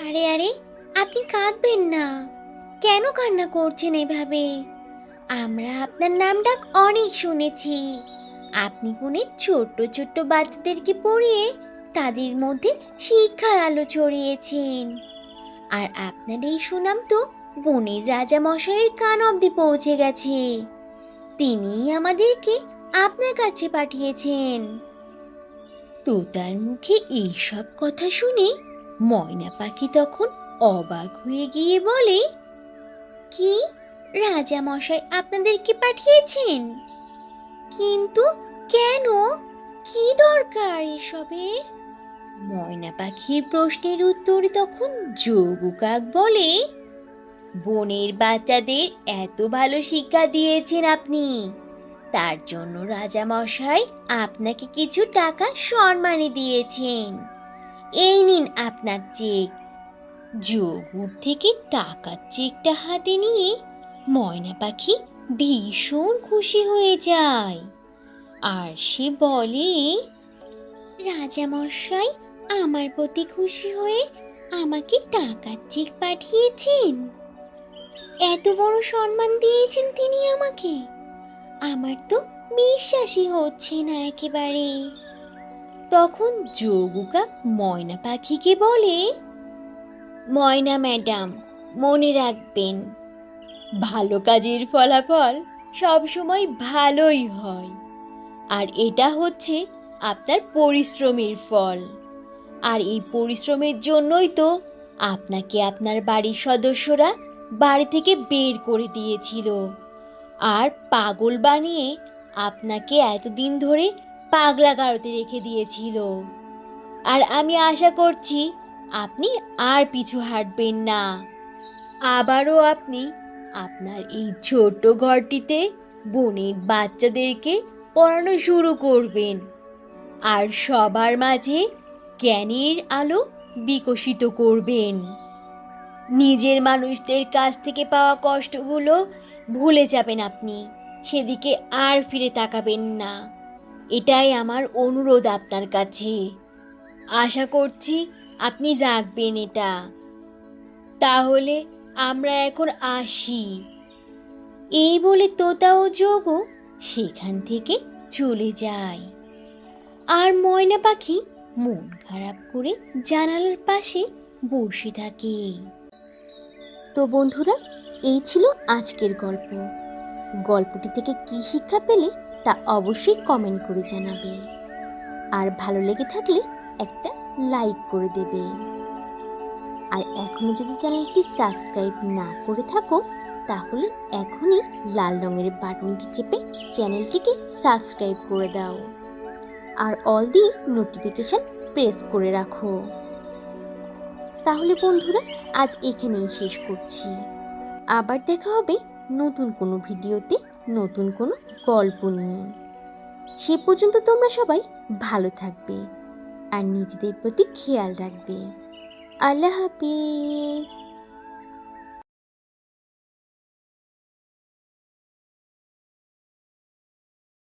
আরে আরে, আপনি কাঁদবেন না। কেন কান্না করছেন এভাবে? আমরা আপনার নাম ডাক অনেক শুনেছি। আপনি বনের ছোট্ট ছোট্ট বাচ্চাদেরকে পড়িয়ে তাদের মধ্যে শিক্ষার আলো ছড়িয়েছেন। আর আপনার এই সুনাম তো বনের রাজা মশাইয়ের কান অবধি পৌঁছে গেছে। তিনিই আমাদেরকে আপনার কাছে পাঠিয়েছেন। তোতার মুখে এইসব কথা শুনে ময়না পাখি তখন অবাক হয়ে গিয়ে বলে, কি, রাজা মশাই আপনাদেরকে পাঠিয়েছেন? কিন্তু কেন? কি দরকার এসবের? ময়না পাখির প্রশ্নের উত্তরে তখন যোগু কাক বলে, বনের বাচ্চাদের এত ভালো শিক্ষা দিয়েছেন আপনি, তার জন্য রাজা মশাই আপনাকে কিছু টাকা সম্মানে দিয়েছেন। এই নিন আপনার চেক। যোগুর থেকে টাকার চেকটা হাতে নিয়ে ময়না পাখি ভীষণ খুশি হয়ে যায়। আর সে বলে, রাজা মশাই আমার প্রতি খুশি হয়ে আমাকে টাকার চেক পাঠিয়েছেন। এত বড় সম্মান দিয়েছেন তিনি আমাকে। আমার তো বিশ্বাসই হচ্ছে না একেবারে। তখন যোগু কাক ময়না পাখিকে বলে, ময়না ম্যাডাম, মনে রাখবেন, ভালো কাজের ফলাফল সবসময় ভালোই হয়। আর এটা হচ্ছে আপনার পরিশ্রমের ফল। আর এই পরিশ্রমের জন্যই তো আপনাকে আপনার বাড়ির সদস্যরা বাড়ি থেকে বের করে দিয়েছিল, আর পাগল বানিয়ে আপনাকে এতদিন ধরে পাগলা গারদে রেখে দিয়েছিল। আর আমি আশা করছি আপনি আর পিছু হাঁটবেন না। আবারও আপনি আপনার এই ছোট্ট ঘরটিতে বনের বাচ্চাদেরকে পড়ানো শুরু করবেন, আর সবার মাঝে জ্ঞানের আলো বিকশিত করবেন। নিজের মানুষদের কাছ থেকে পাওয়া কষ্টগুলো ভুলে যাবেন আপনি, সেদিকে আর ফিরে তাকাবেন না। এটাই আমার অনুরোধ আপনার কাছে। আশা করছি আপনি রাখবেন এটা। তাহলে আমরা এখন আসি। এই বলে তোতা ও যোগু সেখান থেকে চলে যায়। আর ময়না পাখি মন খারাপ করে জানালার পাশে বসে থাকে। তো বন্ধুরা, এই ছিল আজকের গল্প। গল্পটি থেকে কি শিক্ষা পেলে তা অবশ্যই কমেন্ট করে জানাবে। আর ভালো লেগে থাকলে একটা লাইক করে দেবে। আর এখনো যদি চ্যানেলটি সাবস্ক্রাইব না করে থাকো, তাহলে এখনই লাল রঙের বাটনটি চেপে চ্যানেলটিকে সাবস্ক্রাইব করে দাও। আর অল দি নোটিফিকেশন প্রেস করে রাখো। তাহলে বন্ধুরা, আজ এখানেই শেষ করছি। আবার দেখা হবে নতুন কোনো ভিডিওতে, নতুন কোনো গল্প নিয়ে। সে পর্যন্ত তোমরা সবাই ভালো থাকবে আর নিজেদের প্রতি খেয়াল রাখবে। আল্লাহ হাফিজ।